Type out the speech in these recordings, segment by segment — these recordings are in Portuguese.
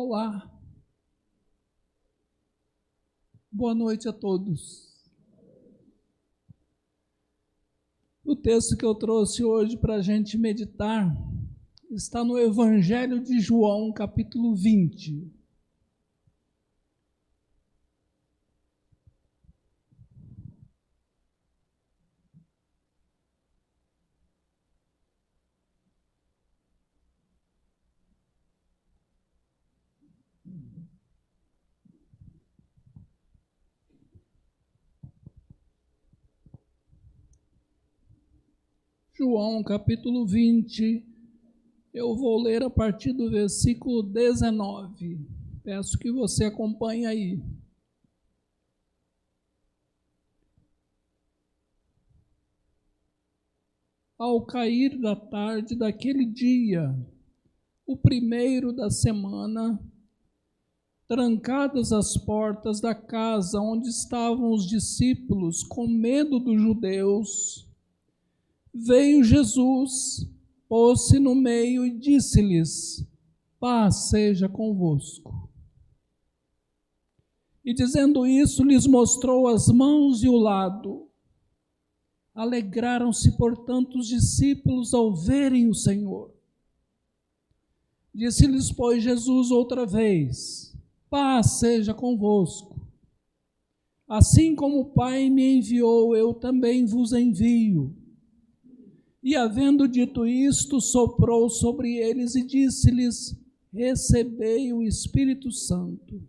Olá, boa noite a todos. O texto que eu trouxe hoje para a gente meditar está no Evangelho de João, capítulo 20. João, capítulo 20, eu vou ler a partir do versículo 19. Peço que você acompanhe aí. Ao cair da tarde daquele dia, o primeiro da semana, trancadas as portas da casa onde estavam os discípulos com medo dos judeus, veio Jesus, pôs-se no meio e disse-lhes: paz seja convosco. E dizendo isso, lhes mostrou as mãos e o lado. Alegraram-se, portanto, os discípulos ao verem o Senhor. Disse-lhes, pois, Jesus outra vez: paz seja convosco. Assim como o Pai me enviou, eu também vos envio. E havendo dito isto, soprou sobre eles e disse-lhes: recebei o Espírito Santo.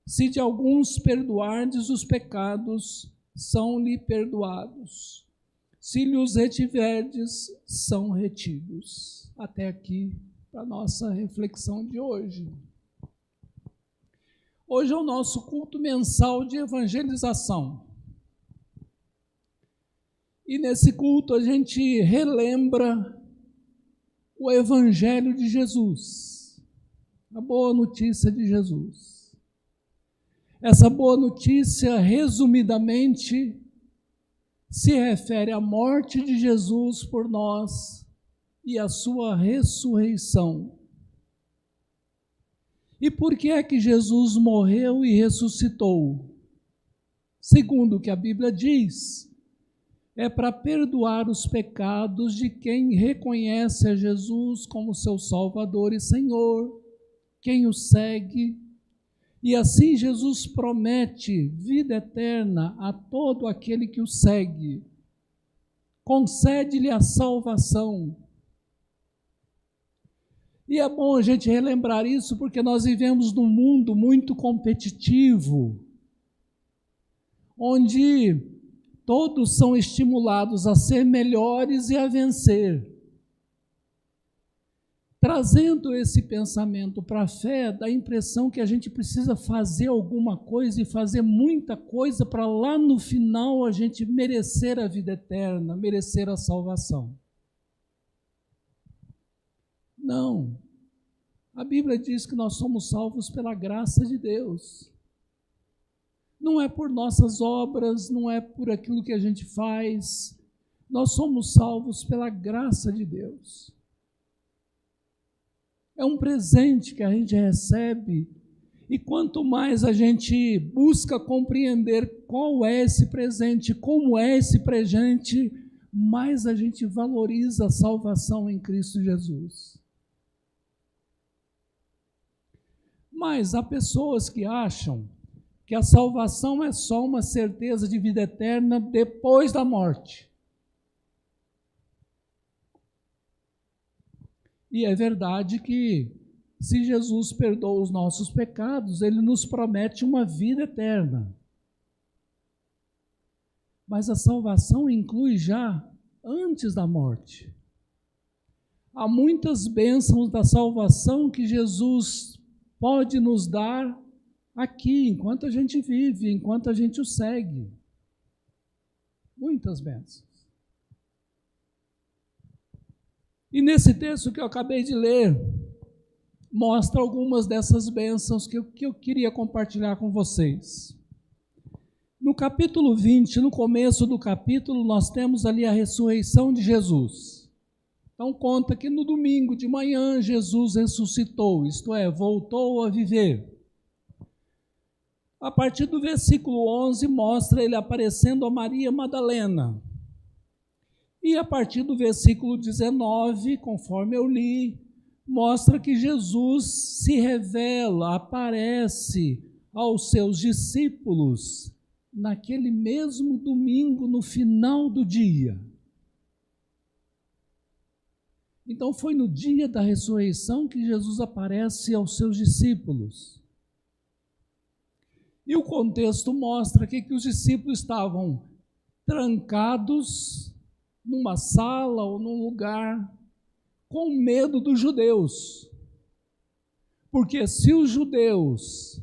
Se de alguns perdoardes os pecados, são-lhe perdoados. Se lhes retiverdes, são retidos. Até aqui, para a nossa reflexão de hoje. Hoje é o nosso culto mensal de evangelização. E nesse culto a gente relembra o Evangelho de Jesus, a boa notícia de Jesus. Essa boa notícia, resumidamente, se refere à morte de Jesus por nós e à sua ressurreição. E por que é que Jesus morreu e ressuscitou? Segundo o que a Bíblia diz, é para perdoar os pecados de quem reconhece a Jesus como seu Salvador e Senhor, quem o segue. E assim Jesus promete vida eterna a todo aquele que o segue. Concede-lhe a salvação. E é bom a gente relembrar isso porque nós vivemos num mundo muito competitivo, onde todos são estimulados a ser melhores e a vencer. Trazendo esse pensamento para a fé, dá a impressão que a gente precisa fazer alguma coisa e fazer muita coisa para lá no final a gente merecer a vida eterna, merecer a salvação. Não. A Bíblia diz que nós somos salvos pela graça de Deus. Não é por nossas obras, não é por aquilo que a gente faz. Nós somos salvos pela graça de Deus. É um presente que a gente recebe, e quanto mais a gente busca compreender qual é esse presente, como é esse presente, mais a gente valoriza a salvação em Cristo Jesus. Mas há pessoas que acham que a salvação é só uma certeza de vida eterna depois da morte. E é verdade que, se Jesus perdoa os nossos pecados, Ele nos promete uma vida eterna. Mas a salvação inclui já antes da morte. Há muitas bênçãos da salvação que Jesus pode nos dar aqui, enquanto a gente vive, enquanto a gente o segue. Muitas bênçãos. E nesse texto que eu acabei de ler, mostra algumas dessas bênçãos que eu queria compartilhar com vocês. No capítulo 20, no começo do capítulo, nós temos ali a ressurreição de Jesus. Então conta que no domingo de manhã Jesus ressuscitou, isto é, voltou a viver. A partir do versículo 11 mostra ele aparecendo a Maria Madalena. E a partir do versículo 19, conforme eu li, mostra que Jesus se revela, aparece aos seus discípulos naquele mesmo domingo, no final do dia. Então foi no dia da ressurreição que Jesus aparece aos seus discípulos. E o contexto mostra que os discípulos estavam trancados numa sala ou num lugar com medo dos judeus. Porque se os judeus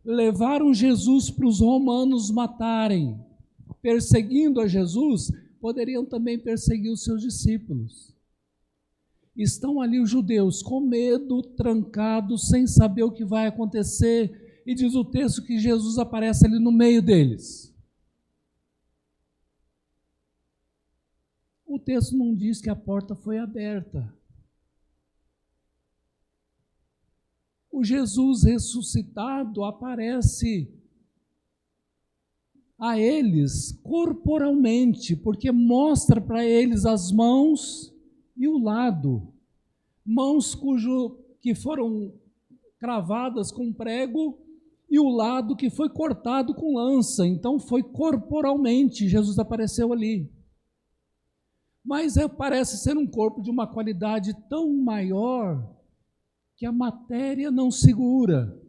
levaram Jesus para os romanos matarem, perseguindo a Jesus, poderiam também perseguir os seus discípulos. Estão ali os judeus com medo, trancados, sem saber o que vai acontecer, e diz o texto que Jesus aparece ali no meio deles. O texto não diz que a porta foi aberta. O Jesus ressuscitado aparece a eles corporalmente, porque mostra para eles as mãos e o lado. Mãos que foram cravadas com prego e o lado que foi cortado com lança. Então foi corporalmente, Jesus apareceu ali. Mas parece ser um corpo de uma qualidade tão maior que a matéria não segura.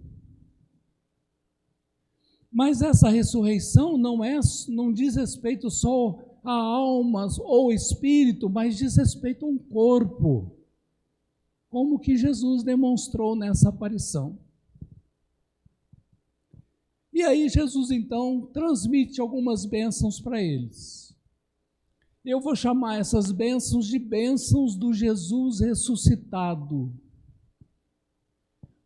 Mas essa ressurreição não diz respeito só a almas ou espírito, mas diz respeito a um corpo, como que Jesus demonstrou nessa aparição. E aí Jesus então transmite algumas bênçãos para eles. Eu vou chamar essas bênçãos de bênçãos do Jesus ressuscitado,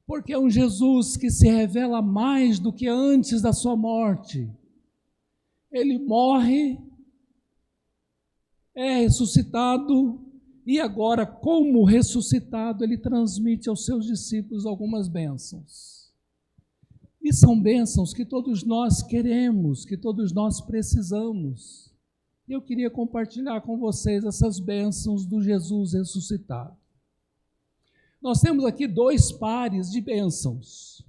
porque é um Jesus que se revela mais do que antes da sua morte. Ele morre, é ressuscitado, e agora, como ressuscitado, ele transmite aos seus discípulos algumas bênçãos. E são bênçãos que todos nós queremos, que todos nós precisamos. Eu queria compartilhar com vocês essas bênçãos do Jesus ressuscitado. Nós temos aqui 2 pares de bênçãos.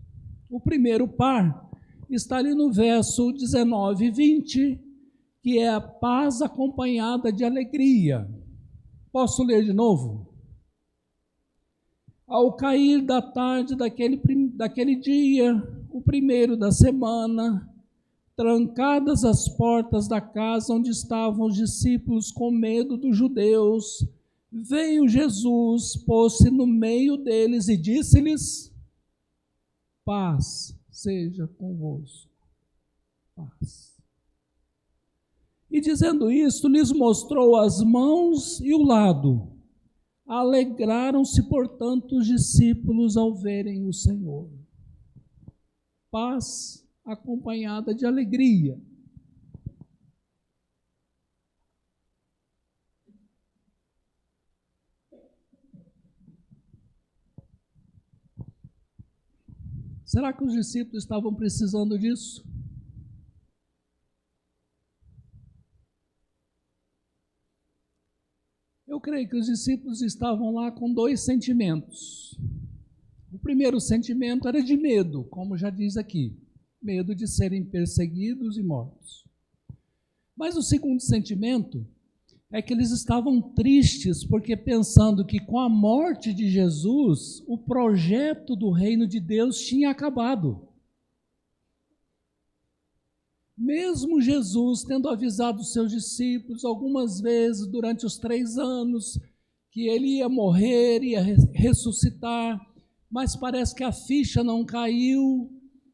O primeiro par está ali no verso 19 e 20, que é a paz acompanhada de alegria. Posso ler de novo? Ao cair da tarde daquele dia, o primeiro da semana, trancadas as portas da casa onde estavam os discípulos com medo dos judeus, veio Jesus, pôs-se no meio deles e disse-lhes: paz seja convosco. Paz. E dizendo isto, lhes mostrou as mãos e o lado. Alegraram-se, portanto, os discípulos ao verem o Senhor. Paz acompanhada de alegria. Será que os discípulos estavam precisando disso? Eu creio que os discípulos estavam lá com 2 sentimentos. O primeiro sentimento era de medo, como já diz aqui, medo de serem perseguidos e mortos. Mas o segundo sentimento é que eles estavam tristes, porque pensando que com a morte de Jesus, o projeto do reino de Deus tinha acabado. Mesmo Jesus tendo avisado os seus discípulos algumas vezes durante os 3 anos que ele ia morrer, ia ressuscitar, mas parece que a ficha não caiu,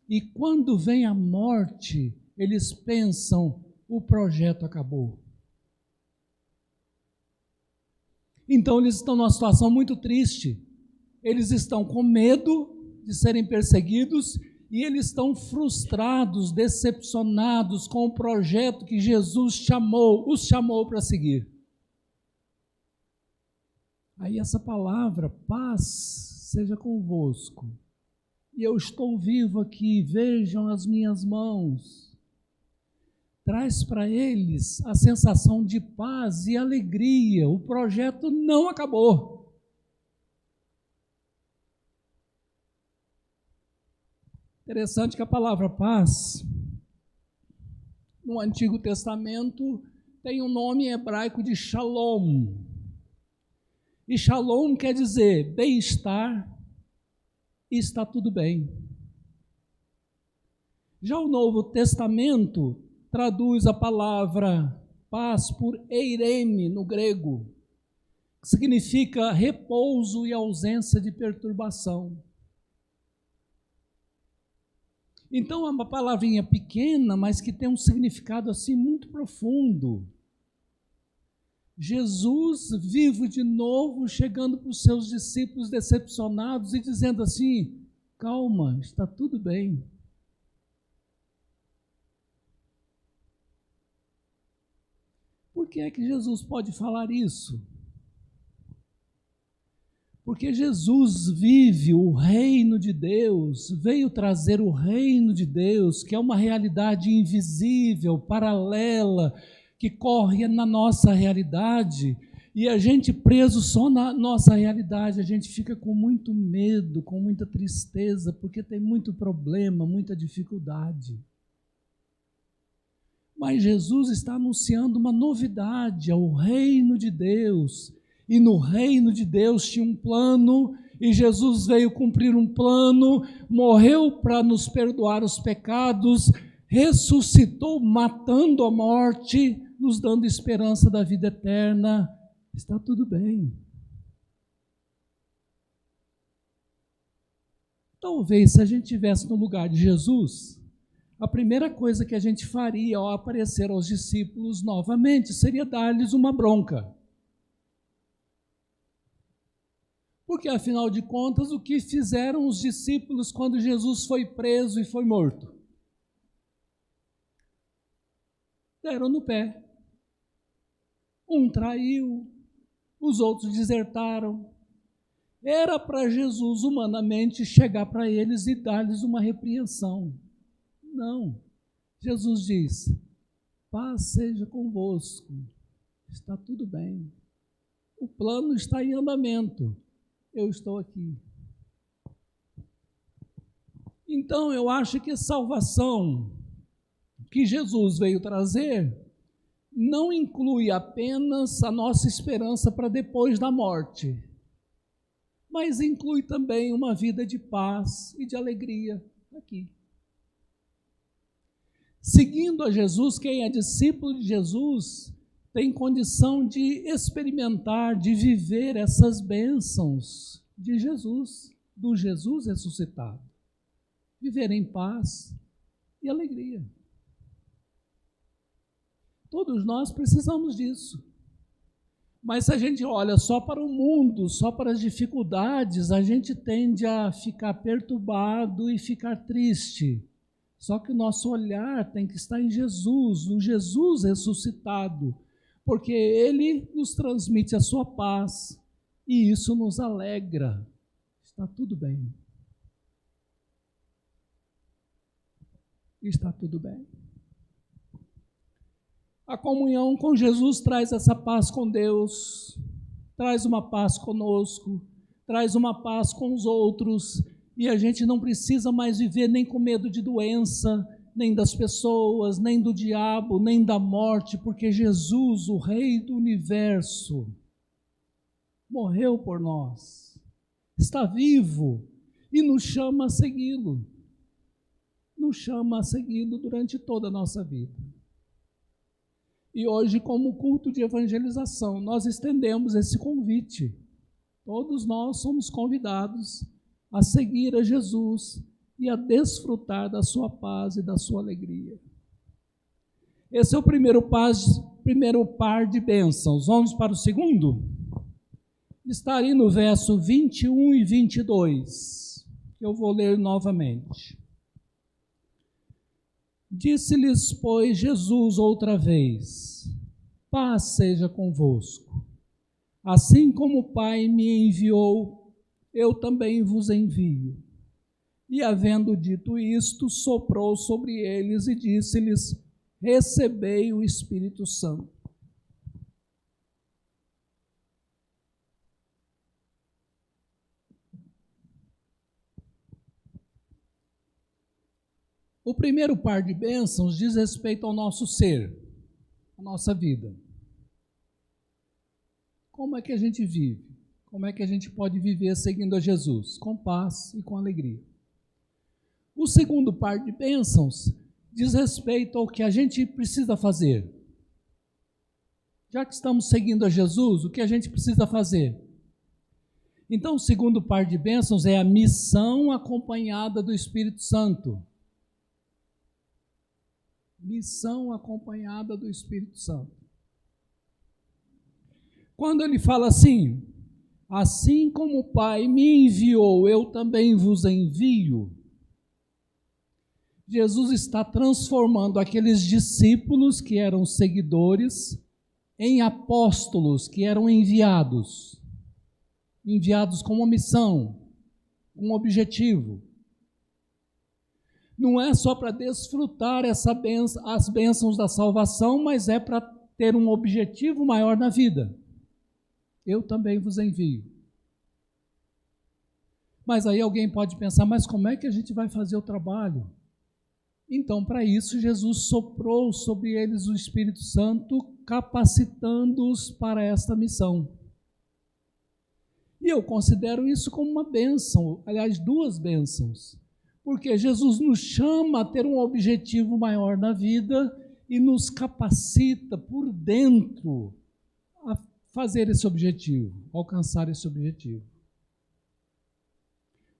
e quando vem a morte, eles pensam, o projeto acabou. Então eles estão numa situação muito triste, eles estão com medo de serem perseguidos, e eles estão frustrados, decepcionados com o projeto que Jesus os chamou para seguir. Aí essa palavra, paz seja convosco. E eu estou vivo aqui, vejam as minhas mãos. Traz para eles a sensação de paz e alegria. O projeto não acabou. Interessante que a palavra paz, no Antigo Testamento, tem um nome hebraico de shalom. E shalom quer dizer bem-estar e está tudo bem. Já o Novo Testamento traduz a palavra paz por eirene no grego, que significa repouso e ausência de perturbação. Então é uma palavrinha pequena, mas que tem um significado assim muito profundo. Jesus vivo de novo, chegando para os seus discípulos decepcionados e dizendo assim: calma, está tudo bem. Por que é que Jesus pode falar isso? Porque Jesus vive o reino de Deus, veio trazer o reino de Deus, que é uma realidade invisível, paralela, que corre na nossa realidade, e a gente preso só na nossa realidade, a gente fica com muito medo, com muita tristeza, porque tem muito problema, muita dificuldade. Mas Jesus está anunciando uma novidade, ao reino de Deus. E no reino de Deus tinha um plano, e Jesus veio cumprir um plano, morreu para nos perdoar os pecados, ressuscitou matando a morte, nos dando esperança da vida eterna. Está tudo bem. Talvez se a gente estivesse no lugar de Jesus, a primeira coisa que a gente faria ao aparecer aos discípulos novamente seria dar-lhes uma bronca. Porque, afinal de contas, o que fizeram os discípulos quando Jesus foi preso e foi morto? Deram no pé. Um traiu, os outros desertaram. Era para Jesus, humanamente, chegar para eles e dar-lhes uma repreensão. Não. Jesus diz: paz seja convosco, está tudo bem. O plano está em andamento. Eu estou aqui. Então, eu acho que a salvação que Jesus veio trazer não inclui apenas a nossa esperança para depois da morte, mas inclui também uma vida de paz e de alegria aqui. Seguindo a Jesus, quem é discípulo de Jesus tem condição de experimentar, de viver essas bênçãos de Jesus, do Jesus ressuscitado. Viver em paz e alegria. Todos nós precisamos disso. Mas se a gente olha só para o mundo, só para as dificuldades, a gente tende a ficar perturbado e ficar triste. Só que o nosso olhar tem que estar em Jesus, no Jesus ressuscitado, porque Ele nos transmite a sua paz e isso nos alegra. Está tudo bem. Está tudo bem. A comunhão com Jesus traz essa paz com Deus, traz uma paz conosco, traz uma paz com os outros, e a gente não precisa mais viver nem com medo de doença, nem das pessoas, nem do diabo, nem da morte, porque Jesus, o Rei do Universo, morreu por nós, está vivo e nos chama a segui-lo. Nos chama a segui-lo durante toda a nossa vida. E hoje, como culto de evangelização, nós estendemos esse convite. Todos nós somos convidados a seguir a Jesus e a desfrutar da sua paz e da sua alegria. Esse é o primeiro par de bênçãos. Vamos para o segundo? Está ali no verso 21 e 22, que eu vou ler novamente. Disse-lhes, pois, Jesus outra vez: paz seja convosco. Assim como o Pai me enviou, eu também vos envio. E havendo dito isto, soprou sobre eles e disse-lhes: recebei o Espírito Santo. O primeiro par de bênçãos diz respeito ao nosso ser, à nossa vida. Como é que a gente vive? Como é que a gente pode viver seguindo a Jesus? Com paz e com alegria. O segundo par de bênçãos diz respeito ao que a gente precisa fazer. Já que estamos seguindo a Jesus, o que a gente precisa fazer? Então, o segundo par de bênçãos é a missão acompanhada do Espírito Santo. Missão acompanhada do Espírito Santo. Quando ele fala assim, assim como o Pai me enviou, eu também vos envio, Jesus está transformando aqueles discípulos que eram seguidores em apóstolos que eram enviados com uma missão, um objetivo. Não é só para desfrutar as bênçãos da salvação, mas é para ter um objetivo maior na vida. Eu também vos envio. Mas aí alguém pode pensar, mas como é que a gente vai fazer o trabalho? Então, para isso, Jesus soprou sobre eles o Espírito Santo, capacitando-os para esta missão. E eu considero isso como uma bênção, aliás, duas bênçãos. Porque Jesus nos chama a ter um objetivo maior na vida e nos capacita por dentro a fazer esse objetivo, alcançar esse objetivo.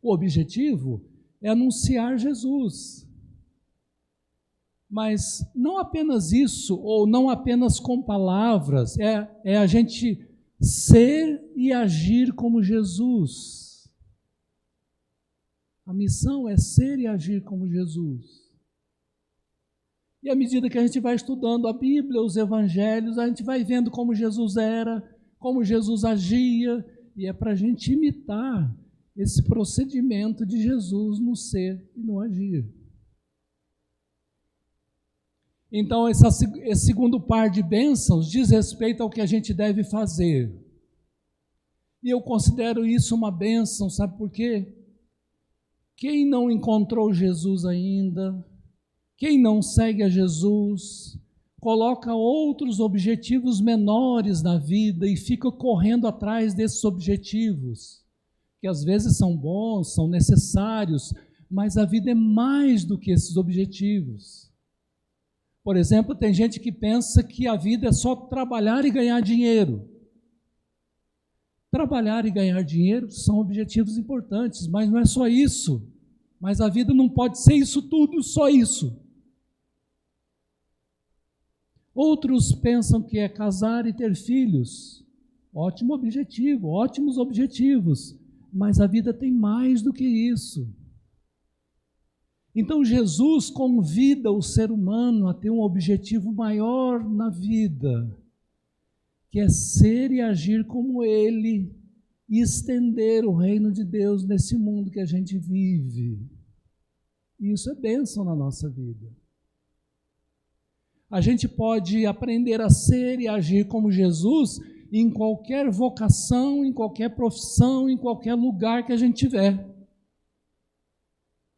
O objetivo é anunciar Jesus. Mas não apenas isso, ou não apenas com palavras, é a gente ser e agir como Jesus. A missão é ser e agir como Jesus. E à medida que a gente vai estudando a Bíblia, os Evangelhos, a gente vai vendo como Jesus era, como Jesus agia, e é para a gente imitar esse procedimento de Jesus no ser e no agir. Então, esse segundo par de bênçãos diz respeito ao que a gente deve fazer. E eu considero isso uma bênção, sabe por quê? Quem não encontrou Jesus ainda, quem não segue a Jesus, coloca outros objetivos menores na vida e fica correndo atrás desses objetivos, que às vezes são bons, são necessários, mas a vida é mais do que esses objetivos. Por exemplo, tem gente que pensa que a vida é só trabalhar e ganhar dinheiro. Trabalhar e ganhar dinheiro são objetivos importantes, mas não é só isso. Mas a vida não pode ser isso tudo, só isso. Outros pensam que é casar e ter filhos. Ótimo objetivo, ótimos objetivos, mas a vida tem mais do que isso. Então Jesus convida o ser humano a ter um objetivo maior na vida, que é ser e agir como Ele e estender o reino de Deus nesse mundo que a gente vive. E isso é bênção na nossa vida. A gente pode aprender a ser e agir como Jesus em qualquer vocação, em qualquer profissão, em qualquer lugar que a gente tiver.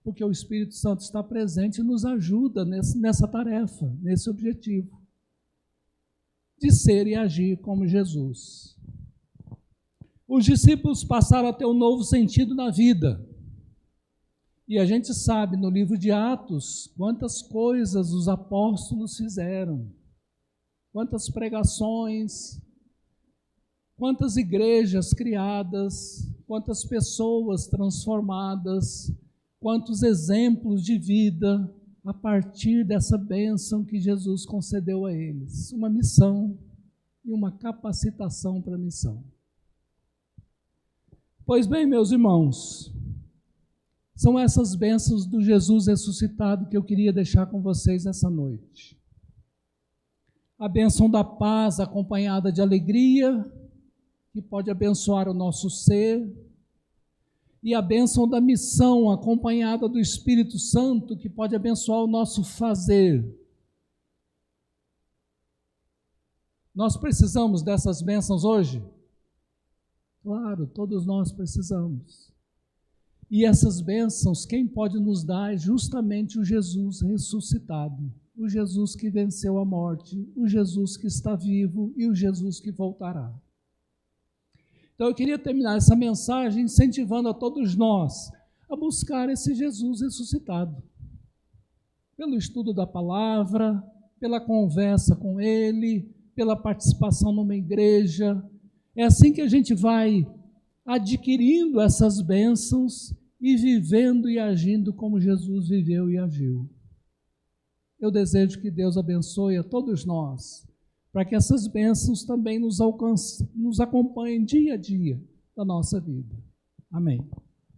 Porque o Espírito Santo está presente e nos ajuda nessa tarefa, nesse objetivo, de ser e agir como Jesus. Os discípulos passaram a ter um novo sentido na vida. E a gente sabe no livro de Atos quantas coisas os apóstolos fizeram, quantas pregações, quantas igrejas criadas, quantas pessoas transformadas, quantos exemplos de vida a partir dessa bênção que Jesus concedeu a eles. Uma missão e uma capacitação para a missão. Pois bem, meus irmãos, são essas bênçãos do Jesus ressuscitado que eu queria deixar com vocês essa noite. A bênção da paz acompanhada de alegria, que pode abençoar o nosso ser, e a bênção da missão, acompanhada do Espírito Santo, que pode abençoar o nosso fazer. Nós precisamos dessas bênçãos hoje? Claro, todos nós precisamos. E essas bênçãos, quem pode nos dar é justamente o Jesus ressuscitado, o Jesus que venceu a morte, o Jesus que está vivo e o Jesus que voltará. Então eu queria terminar essa mensagem incentivando a todos nós a buscar esse Jesus ressuscitado. Pelo estudo da palavra, pela conversa com Ele, pela participação numa igreja. É assim que a gente vai adquirindo essas bênçãos e vivendo e agindo como Jesus viveu e agiu. Eu desejo que Deus abençoe a todos nós, para que essas bênçãos também nos acompanhem dia a dia da nossa vida. Amém.